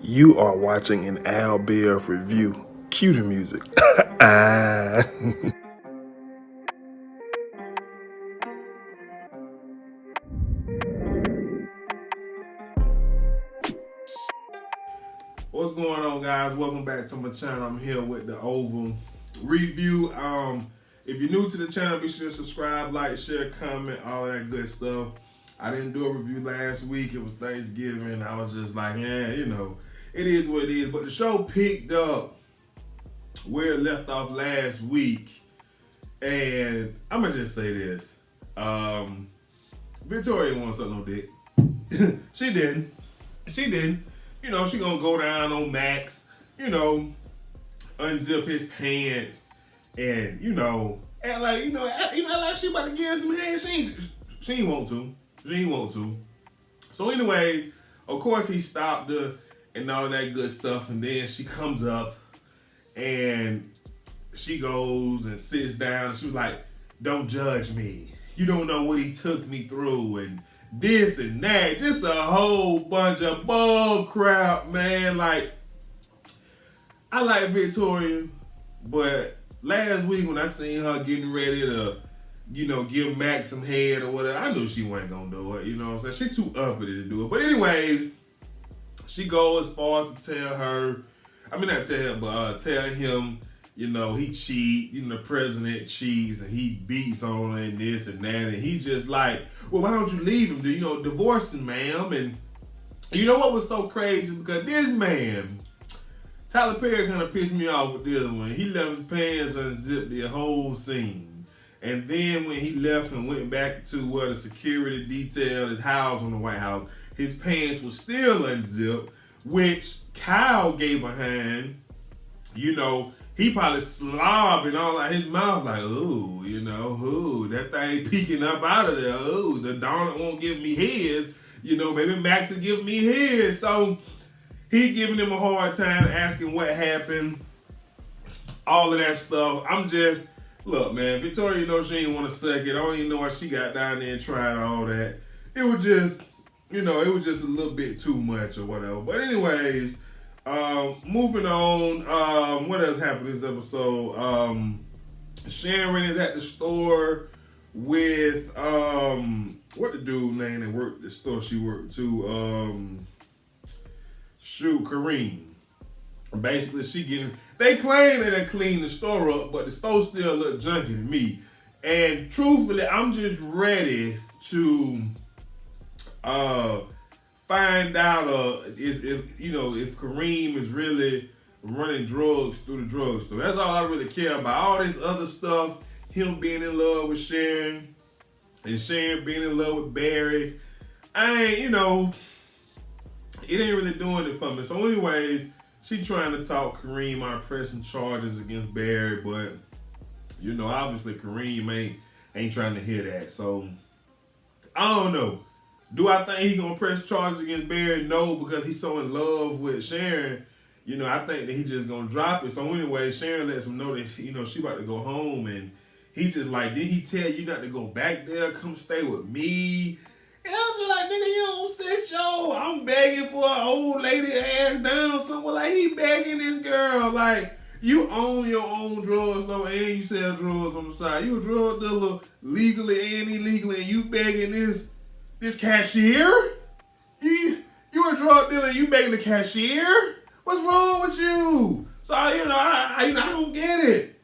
You are watching an Al Bear review. Cue the music. What's going on, guys? Welcome back to my channel. I'm here with the Oval review. If you're new to the channel, be sure to subscribe, like, share, comment, all that good stuff. I didn't do a review last week. It was Thanksgiving. I was just like, it is what it is. But the show picked up where it left off last week. And I'm going to just say this. Victoria won't suck no dick. She didn't. You know, she gonna go down on Max, unzip his pants and, act like, like she about to give him some head. She ain't want to. So anyways, of course he stopped her and all that good stuff, and then she comes up and she goes and sits down and she was like, "Don't judge me. You don't know what he took me through," and this and that, just a whole bunch of bull crap, man. Like, I like Victoria, but last week when I seen her getting ready to, give Max some head or whatever, I knew she wasn't gonna do it. You know what I'm saying? She too uppity to do it. But anyways, she goes as far as to tell him, he cheat, the president cheats and he beats on her and this and that. And he just like, well, why don't you leave him? Divorce him, ma'am. And you know what was so crazy? Because this man, Tyler Perry kind of pissed me off with this one. He left his pants unzipped the whole scene. And then when he left and went back to where the security detailed his house on the White House, his pants were still unzipped, which Kyle gave a hand, he probably slobbed and all out his mouth like, ooh, that thing peeking up out of there. Ooh, the donut won't give me his. Maybe Max will give me his. So he giving him a hard time, asking what happened, all of that stuff. Look, man, Victoria she ain't want to suck it. I don't even know why she got down there and tried all that. It was just, it was just a little bit too much or whatever. But anyways, moving on, what else happened this episode? Sharon is at the store with, what the dude name that worked the store she worked to, Kareem. Basically, they claim that they cleaned the store up, but the store still look junky to me. And truthfully, I'm just ready to, find out if Kareem is really running drugs through the drugstore. That's all I really care about. All this other stuff, him being in love with Sharon and Sharon being in love with Barry, it ain't really doing it for me. So anyways, she trying to talk Kareem out of pressing charges against Barry, but obviously Kareem ain't trying to hear that. So I don't know. Do I think he gonna press charges against Barry? No, because he's so in love with Sharon. I think that he just gonna drop it. So anyway, Sharon lets him know that she about to go home, and he just like, did he tell you not to go back there? Come stay with me. And I'm just like, nigga, you don't sit I'm begging for an old lady ass down somewhere. Like, he begging this girl. Like, you own your own drugs though, and you sell drugs on the side. You a drug dealer legally and illegally, and you begging this cashier? You a drug dealer, you begging the cashier? What's wrong with you? So, I don't get it.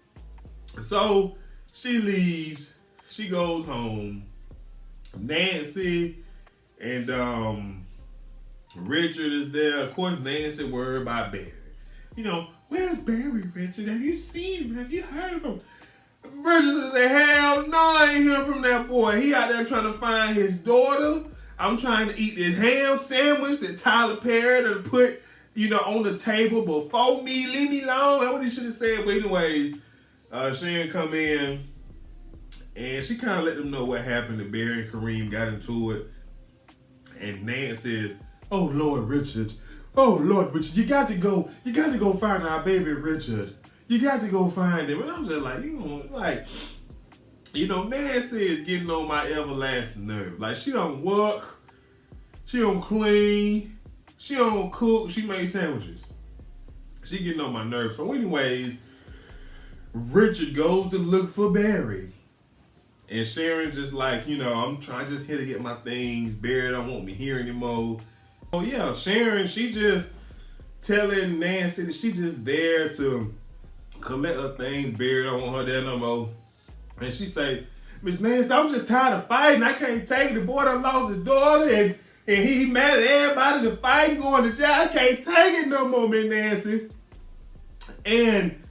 So, she leaves. She goes home. Nancy and Richard is there. Of course, Nancy worried about Barry. Where's Barry, Richard? Have you seen him? Have you heard from him? Richard said, hell no, I ain't hearing from that boy. He out there trying to find his daughter. I'm trying to eat this ham sandwich that Tyler Perry done put, on the table before me. Leave me alone. That's what he should have said. But anyways, Sharon come in, and she kind of let them know what happened. That Barry and Kareem got into it. And Nancy says, oh, Lord, Richard, you got to go find our baby Richard. You got to go find him. And I'm just like, Nancy is getting on my everlasting nerve. Like, she don't work. She don't clean. She don't cook. She made sandwiches. She getting on my nerves. So anyways, Richard goes to look for Barry. And Sharon just like, I'm trying just here to get my things. Barry don't want me here anymore. Oh yeah, Sharon, she just telling Nancy that she just there to collect her things. Barry don't want her there no more. And she say, Miss Nancy, I'm just tired of fighting. I can't take it. The boy done lost his daughter and he mad at everybody to fight, going to jail. I can't take it no more, Miss Nancy. And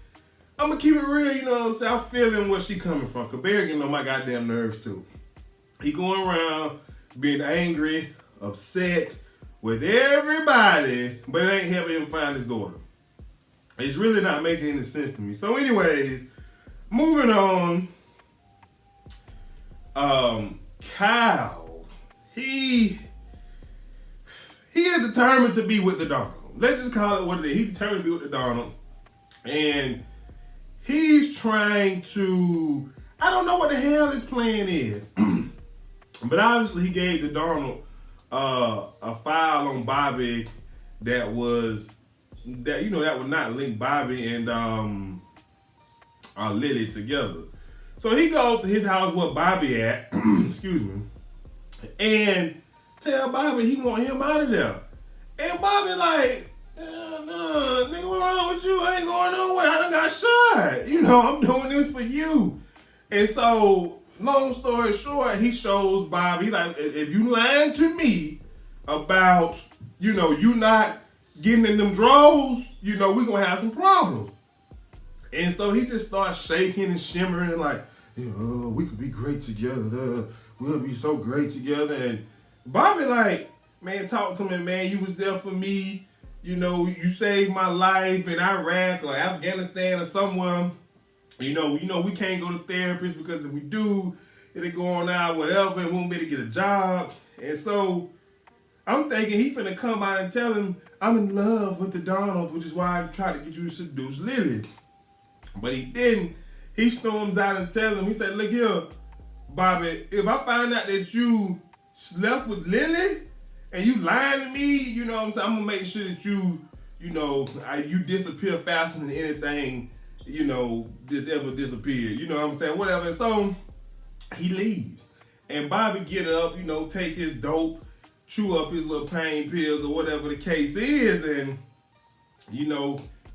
I'm gonna keep it real, you know what I'm saying? I'm feeling where she coming from. Cause Barry getting on my goddamn nerves too. He going around being angry, upset with everybody, but it ain't helping him find his daughter. It's really not making any sense to me. So anyways, moving on. Kyle, he is determined to be with the Donald. Let's just call it what it is. He's determined to be with the Donald. And he's trying to, I don't know what the hell his plan is. But obviously he gave the Donald a file on Bobby that would not link Bobby and Lily together. So he goes to his house where Bobby at, excuse me, and tell Bobby he want him out of there. And Bobby like, no, nigga, what's wrong with you? I ain't going nowhere. I done got shot. I'm doing this for you. And so, long story short, he shows Bobby, like, if you lying to me about, you not getting in them drawers, we gonna have some problems. And so he just starts shaking and shimmering like, we could be great together. We'll be so great together. And Bobby like, man, talk to me, man. You was there for me. You saved my life in Iraq or Afghanistan or somewhere. We can't go to therapists because if we do, it'll go on out, whatever, and we won't be able to get a job. And so I'm thinking he finna come out and tell him, I'm in love with the Donald, which is why I tried to get you to seduce Lily. But he didn't. He storms out and tells him, he said, look here, Bobby, if I find out that you slept with Lily and you lying to me, you know what I'm saying, I'm gonna make sure that you disappear faster than anything, this ever disappeared. You know what I'm saying? Whatever. And so he leaves. And Bobby get up, take his dope, chew up his little pain pills or whatever the case is, and,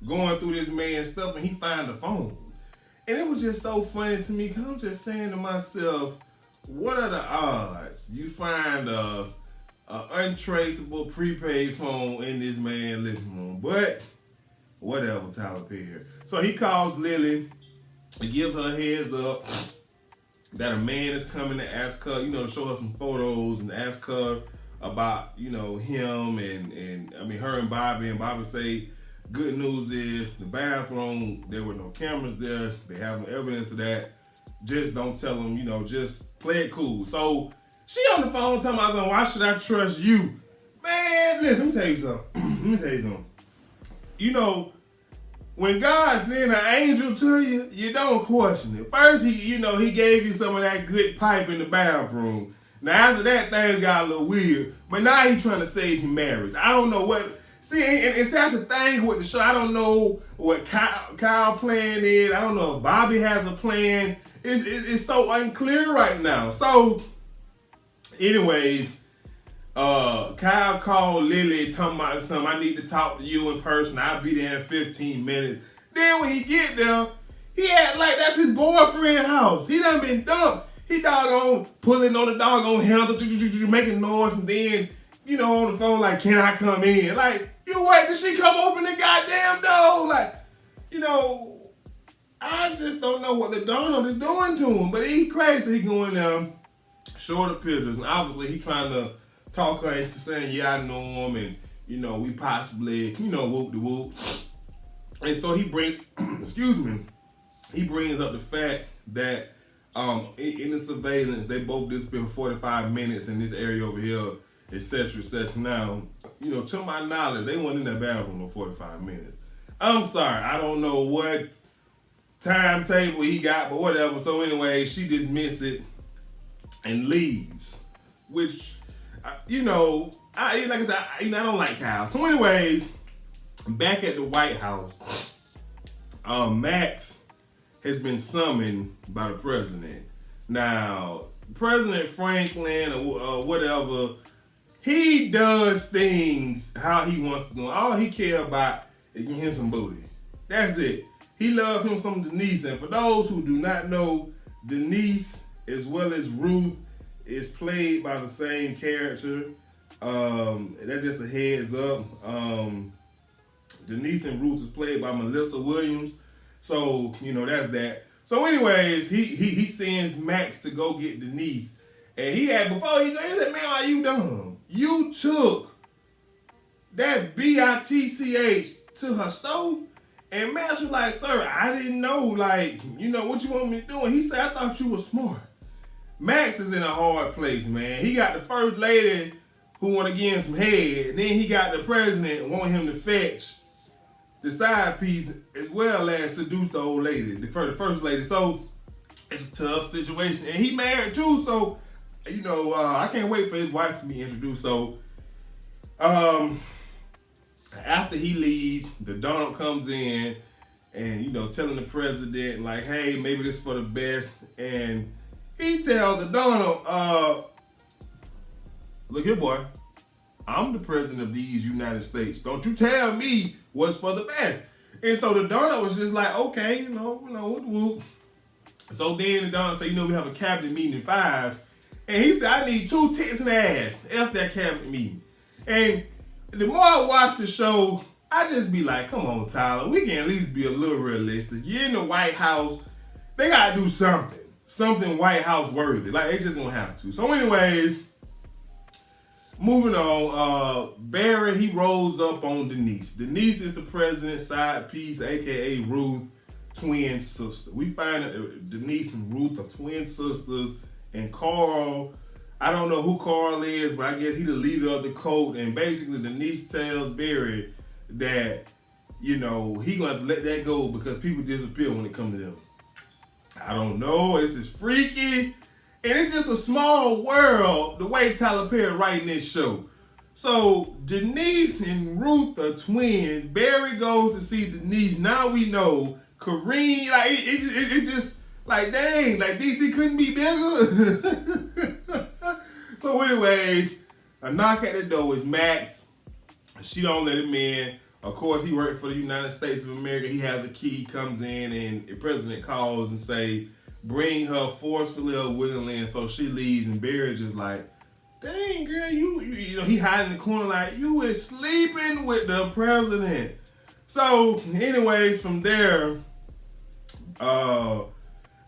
going through this man's stuff, and he find the phone. And it was just so funny to me, because I'm just saying to myself, what are the odds you find a untraceable prepaid phone in this man's living room? But whatever, Tyler Perry. So he calls Lily and gives her a heads up that a man is coming to ask her, to show her some photos and ask her about, him and her and Bobby. And Bobby say, good news is the bathroom, there were no cameras there. They have no evidence of that. Just don't tell them, just play it cool. So she on the phone telling me, why should I trust you? Man, listen, let me tell you something. When God send an angel to you, you don't question it. First, he gave you some of that good pipe in the bathroom. Now, after that, things got a little weird. But now he's trying to save your marriage. I don't know what... See, and that's the thing with the show. I don't know what Kyle plan is. I don't know if Bobby has a plan. It's so unclear right now. So, anyways, Kyle called Lily talking about something. I need to talk to you in person. I'll be there in 15 minutes. Then when he get there, he act like that's his boyfriend's house. He done been dumped. He doggone pulling on the doggone handle, making noise, and then, on the phone like, can I come in? Like, you wait till she come open the goddamn door. Like, I just don't know what the Donald is doing to him. But he crazy. He going there, show the pictures, and obviously he trying to talk her into saying, yeah, I know him, and, we possibly, whoop de whoop. And so he brings up the fact that in the surveillance, they both disappeared for 45 minutes in this area over here, etc., etc. Now, to my knowledge, they weren't in that bathroom for 45 minutes. I'm sorry, I don't know what timetable he got, but whatever. So anyway, she dismisses it and leaves, which, like I said, I don't like Kyle. So anyways, back at the White House, Max has been summoned by the president. Now, President Franklin or whatever, he does things how he wants to do. All he care about is getting him some booty. That's it. He loves him some Denise. And for those who do not know, Denise as well as Ruth is played by the same character. That's just a heads up. Denise and Ruth is played by Melissa Williams. So, that's that. So anyways, he sends Max to go get Denise. And before he said, man, are you dumb? You took that BITCH to her store? And Max was like, sir, I didn't know, what you want me to do? And he said, I thought you were smart. Max is in a hard place, man. He got the first lady who want to give him some head. And then he got the president wanting him to fetch the side piece as well as seduce the old lady, the first lady. So it's a tough situation. And he married too, so, I can't wait for his wife to be introduced. So after he leaves, the Donald comes in and, telling the president, like, hey, maybe this is for the best. And he tells the Donald, look here, boy, I'm the president of these United States. Don't you tell me what's for the best. And so the Donald was just like, okay, whoop. So then the Donald said, we have a cabinet meeting at 5. And he said, I need 2 tits in the ass after that cabinet meeting. And the more I watch the show, I just be like, come on, Tyler, we can at least be a little realistic. You're in the White House. They got to do something. Something White House worthy. Like, they just going to have to. So anyways, moving on, Barry, he rolls up on Denise. Denise is the president's side piece, a.k.a. Ruth, twin sister. We find that Denise and Ruth are twin sisters. And Carl, I don't know who Carl is, but I guess he's the leader of the cult. And basically, Denise tells Barry that, he going to have to let that go because people disappear when it comes to them. I don't know. This is freaky. And it's just a small world, the way Tyler Perry writing this show. So Denise and Ruth are twins. Barry goes to see Denise. Now we know Kareem, it just, dang, DC couldn't be bigger. So anyways, a knock at the door is Max. She don't let him in. Of course, he worked for the United States of America. He has a key, comes in, and the president calls and say, bring her forcefully or willingly. And so she leaves, and Barry just like, dang, girl, he hiding in the corner like, you is sleeping with the president. So anyways, from there,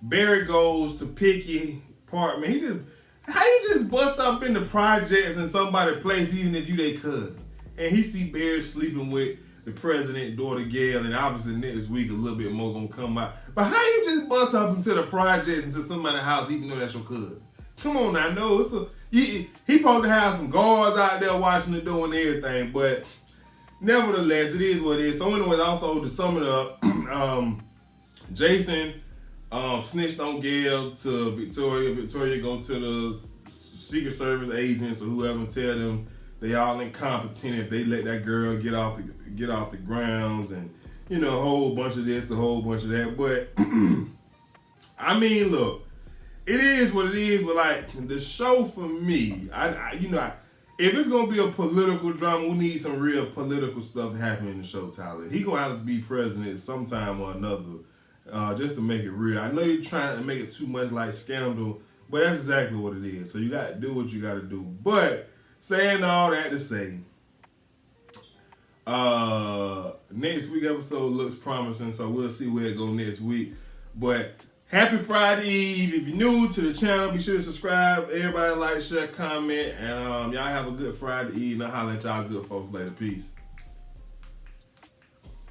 Barry goes to Picky apartment. How you just bust up in the projects in somebody's place even if you their cousin? And he see Barry sleeping with the president's daughter Gail, and obviously next week a little bit more gonna come out. But how you just bust up into the projects into somebody's house even though that's your cousin? Come on now, no, he supposed to have some guards out there watching the door and everything, but nevertheless, it is what it is. So anyways, also to sum it up, Jason snitched on Gail to Victoria. Victoria go to the Secret Service agents or whoever and tell them they all incompetent if they let that girl get off the grounds, and a whole bunch of this, a whole bunch of that. But I mean, look, it is what it is. But the show for me, if it's gonna be a political drama, we need some real political stuff to happen in the show, Tyler. He gonna have to be president sometime or another, just to make it real. I know you're trying to make it too much like Scandal, but that's exactly what it is. So you gotta do what you gotta do. But saying all that to say, next week episode looks promising, so we'll see where it goes next week. But happy Friday Eve. If you're new to the channel, be sure to subscribe. Everybody like, share, comment, and y'all have a good Friday Eve. And I'll holler at y'all good folks later. Peace.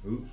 Oops.